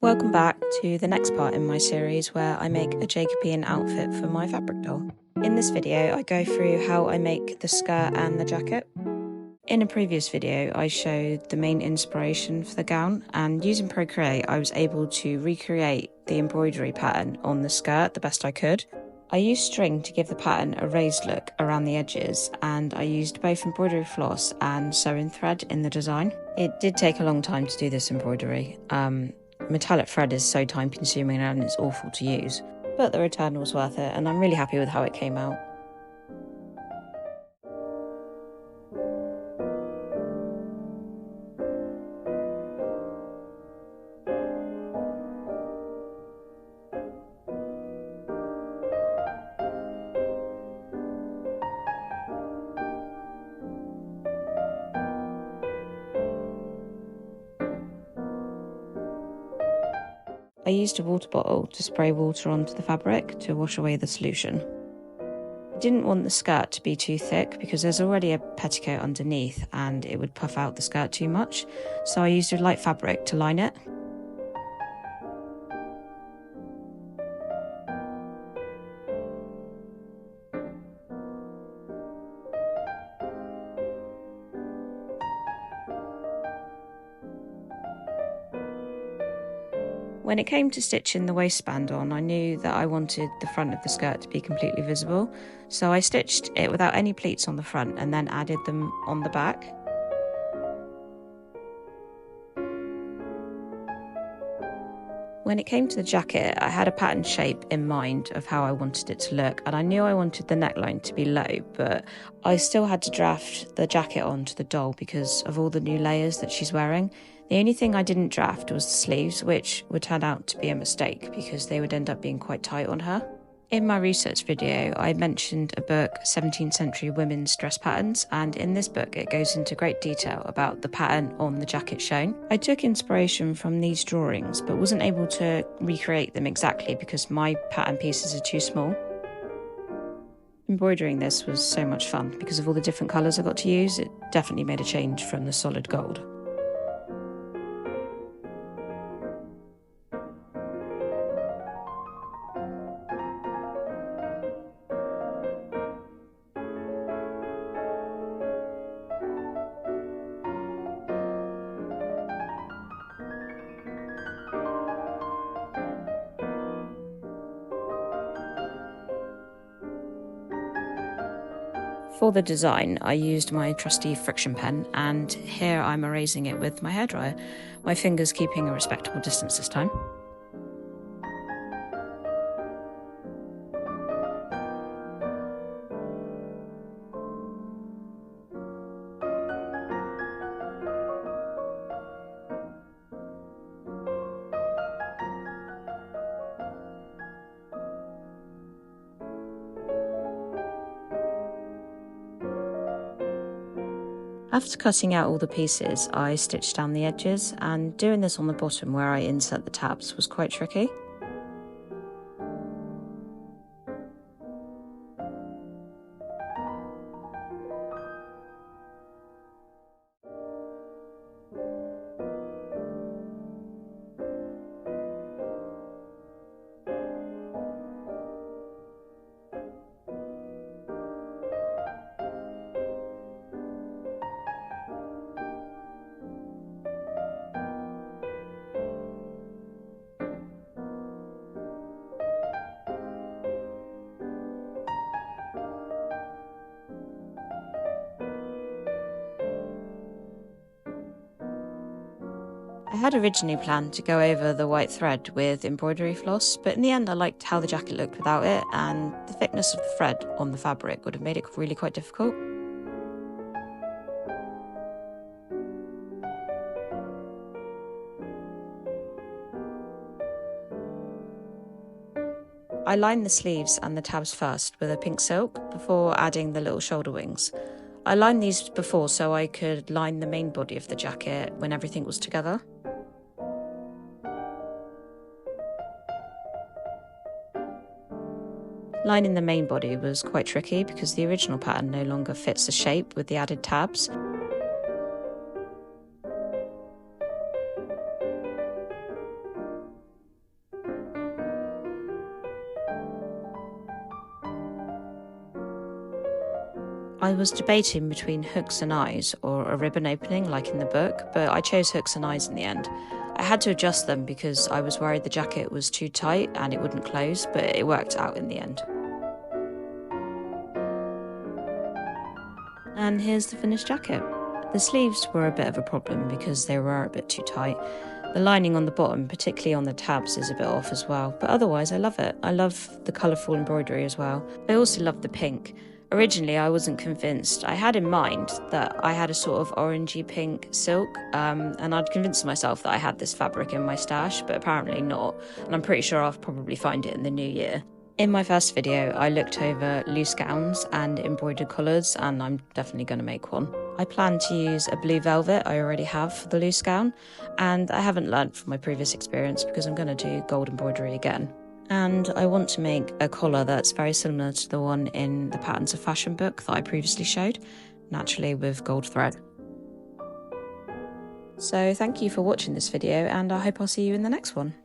Welcome back to the next part in my series where I make a Jacobean outfit for my fabric doll. In this video I go through how I make the skirt and the jacket. In a previous video I showed the main inspiration for the gown, and using Procreate I was able to recreate the embroidery pattern on the skirt the best I could. I used string to give the pattern a raised look around the edges, and I used both embroidery floss and sewing thread in the design. It did take a long time to do this embroidery. Metallic thread is so time consuming and it's awful to use, but the return was worth it and I'm really happy with how it came out. I used a water bottle to spray water onto the fabric to wash away the solution. I didn't want the skirt to be too thick because there's already a petticoat underneath and it would puff out the skirt too much, so I used a light fabric to line it. When it came to stitching the waistband on, I knew that I wanted the front of the skirt to be completely visible, so I stitched it without any pleats on the front and then added them on the back. When it came to the jacket, I had a pattern shape in mind of how I wanted it to look, and I knew I wanted the neckline to be low, but I still had to draft the jacket onto the doll because of all the new layers that she's wearing. The only thing I didn't draft was the sleeves, which would turn out to be a mistake because they would end up being quite tight on her. In my research video, I mentioned a book, 17th Century Women's Dress Patterns, and in this book it goes into great detail about the pattern on the jacket shown. I took inspiration from these drawings, but wasn't able to recreate them exactly because my pattern pieces are too small. Embroidering this was so much fun because of all the different colours I got to use. It definitely made a change from the solid gold. For the design, I used my trusty friction pen, and here I'm erasing it with my hairdryer, my fingers keeping a respectable distance this time. After cutting out all the pieces, I stitched down the edges, and doing this on the bottom where I insert the tabs was quite tricky. I had originally planned to go over the white thread with embroidery floss, but in the end I liked how the jacket looked without it, and the thickness of the thread on the fabric would have made it really quite difficult. I lined the sleeves and the tabs first with a pink silk before adding the little shoulder wings. I lined these before so I could line the main body of the jacket when everything was together. Lining the main body was quite tricky because the original pattern no longer fits the shape with the added tabs. I was debating between hooks and eyes or a ribbon opening like in the book, but I chose hooks and eyes in the end. I had to adjust them because I was worried the jacket was too tight and it wouldn't close, but it worked out in the end. And here's the finished jacket. The sleeves were a bit of a problem because they were a bit too tight. The lining on the bottom, particularly on the tabs, is a bit off as well, but otherwise I love it. I love the colourful embroidery as well. I also love the pink. Originally, I wasn't convinced. I had in mind that I had a sort of orangey pink silk, and I'd convinced myself that I had this fabric in my stash, but apparently not, and I'm pretty sure I'll probably find it in the new year. In my first video, I looked over loose gowns and embroidered collars, and I'm definitely going to make one. I plan to use a blue velvet I already have for the loose gown, and I haven't learnt from my previous experience because I'm going to do gold embroidery again. And I want to make a collar that's very similar to the one in the Patterns of Fashion book that I previously showed, naturally with gold thread. So thank you for watching this video, and I hope I'll see you in the next one.